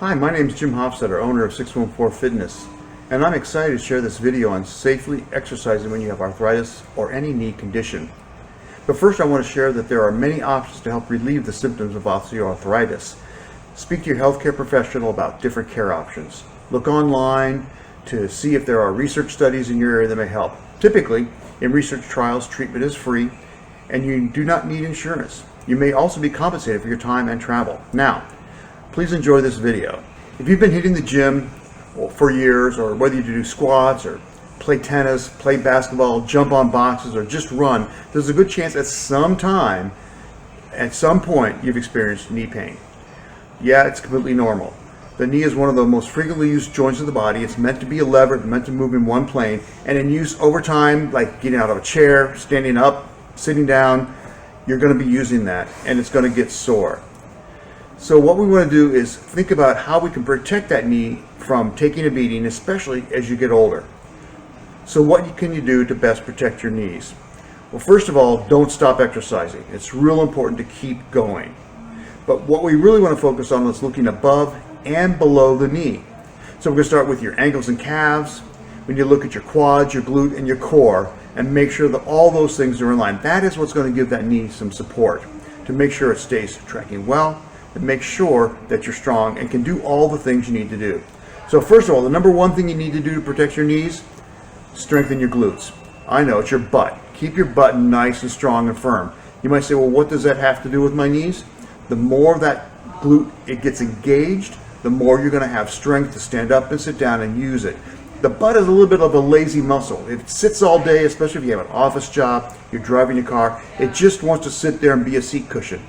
Hi, my name is Jim Hofstetter, owner of 614 Fitness, and I'm excited to share this video on safely exercising when you have arthritis or any knee condition. But first I want to share that there are many options to help relieve the symptoms of osteoarthritis. Speak to your healthcare professional about different care options. Look online to see if there are research studies in your area that may help. Typically, in research trials, treatment is free and you do not need insurance. You may also be compensated for your time and travel. Now, please enjoy this video. If you've been hitting the gym for years, or whether you do squats or play tennis, play basketball, jump on boxes, or just run, there's a good chance at some point, you've experienced knee pain. Yeah, it's completely normal. The knee is one of the most frequently used joints of the body. It's meant to be a lever, it's meant to move in one plane, and in use over time, like getting out of a chair, standing up, sitting down, you're going to be using that, and it's going to get sore. So what we want to do is think about how we can protect that knee from taking a beating, especially as you get older. So what can you do to best protect your knees? Well, first of all, don't stop exercising. It's real important to keep going. But what we really want to focus on is looking above and below the knee. So we're going to start with your ankles and calves. We need to look at your quads, your glute, and your core, and make sure that all those things are in line. That is what's going to give that knee some support, to make sure it stays tracking well, and make sure that you're strong and can do all the things you need to do. So first of all, the number one thing you need to do to protect your knees, strengthen your glutes. I know, it's your butt. Keep your butt nice and strong and firm. You might say, well, what does that have to do with my knees? The more that glute it gets engaged, the more you're going to have strength to stand up and sit down and use it. The butt is a little bit of a lazy muscle. It sits all day, especially if you have an office job, you're driving your car. It just wants to sit there and be a seat cushion.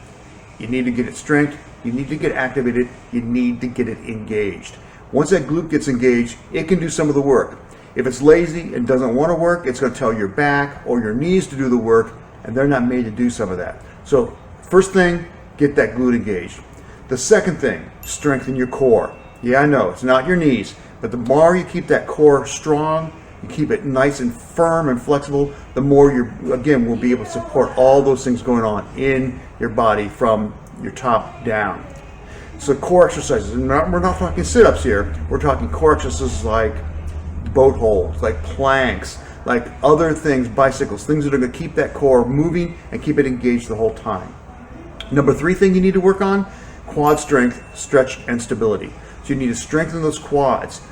You need to get it strength, you need to get activated, you need to get it engaged. Once that glute gets engaged, it can do some of the work. If it's lazy and doesn't want to work, it's going to tell your back or your knees to do the work, and they're not made to do some of that. So first thing, get that glute engaged. The second thing, strengthen your core. Yeah, I know, it's not your knees, but the more you keep that core strong, you keep it nice and firm and flexible, the more you, again, will be able to support all those things going on in your body from your top down. So core exercises, and we're not talking sit-ups here, we're talking core exercises like boat holds, like planks, like other things, bicycles, things that are going to keep that core moving and keep it engaged the whole time. Number three thing you need to work on, quad strength, stretch, and stability. So you need to strengthen those quads,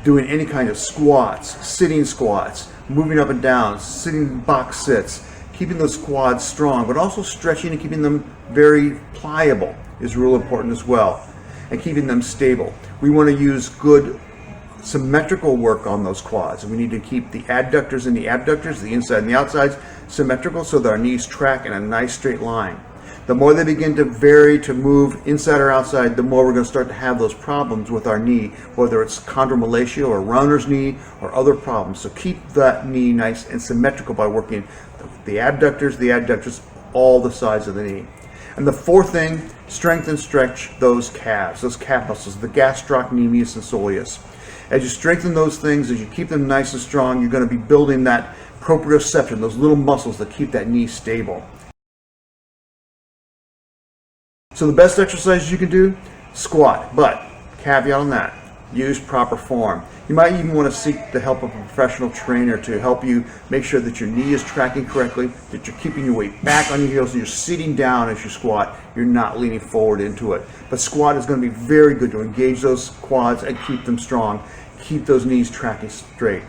doing any kind of squats, sitting squats, moving up and down, sitting box sits, keeping those quads strong, but also stretching and keeping them very pliable is real important as well, and keeping them stable. We want to use good symmetrical work on those quads. We need to keep the adductors and the abductors, the inside and the outsides, symmetrical so that our knees track in a nice straight line. The more they begin to vary, to move inside or outside, the more we're going to start to have those problems with our knee, whether it's chondromalacia or runner's knee or other problems. So keep that knee nice and symmetrical by working the adductors, all the sides of the knee. And the fourth thing, strengthen and stretch those calves, those calf muscles, the gastrocnemius and soleus. As you strengthen those things, as you keep them nice and strong, you're going to be building that proprioception, those little muscles that keep that knee stable. So the best exercises you can do, squat, but caveat on that, use proper form. You might even want to seek the help of a professional trainer to help you make sure that your knee is tracking correctly, that you're keeping your weight back on your heels, and you're sitting down as you squat, you're not leaning forward into it. But squat is going to be very good to engage those quads and keep them strong, keep those knees tracking straight.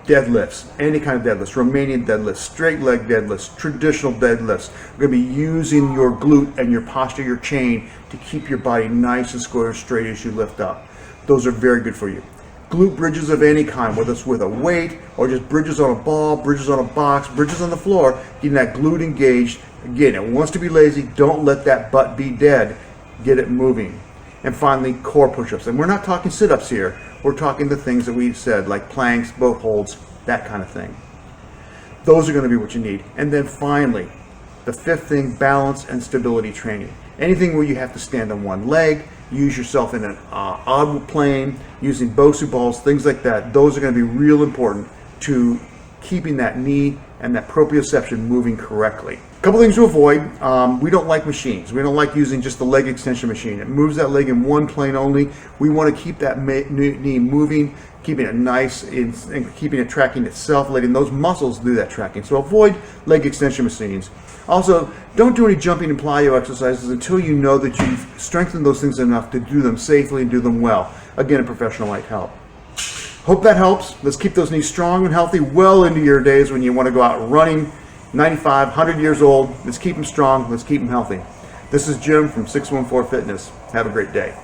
Deadlifts, any kind of deadlifts, Romanian deadlifts, straight leg deadlifts, traditional deadlifts. We're going to be using your glute and your posture, your chain, to keep your body nice and square and straight as you lift up. Those are very good for you. Glute bridges of any kind, whether it's with a weight or just bridges on a ball, bridges on a box, bridges on the floor, getting that glute engaged. Again, it wants to be lazy. Don't let that butt be dead. Get it moving. And finally, core push-ups. And we're not talking sit-ups here. We're talking the things that we said, like planks, boat holds, that kind of thing. Those are going to be what you need. And then finally, the fifth thing, balance and stability training. Anything where you have to stand on one leg, use yourself in an odd plane, using Bosu balls, things like that. Those are going to be real important to keeping that knee and that proprioception moving correctly. Couple things to avoid. We don't like machines. We don't like using just the leg extension machine. It moves that leg in one plane only. We want to keep that knee moving, keeping it nice and keeping it tracking itself, letting those muscles do that tracking. So avoid leg extension machines. Also, don't do any jumping and plyo exercises until you know that you've strengthened those things enough to do them safely and do them well. Again, a professional might help. Hope that helps. Let's keep those knees strong and healthy well into your days when you want to go out running. 95, 100 years old. Let's keep them strong. Let's keep them healthy. This is Jim from 614 Fitness. Have a great day.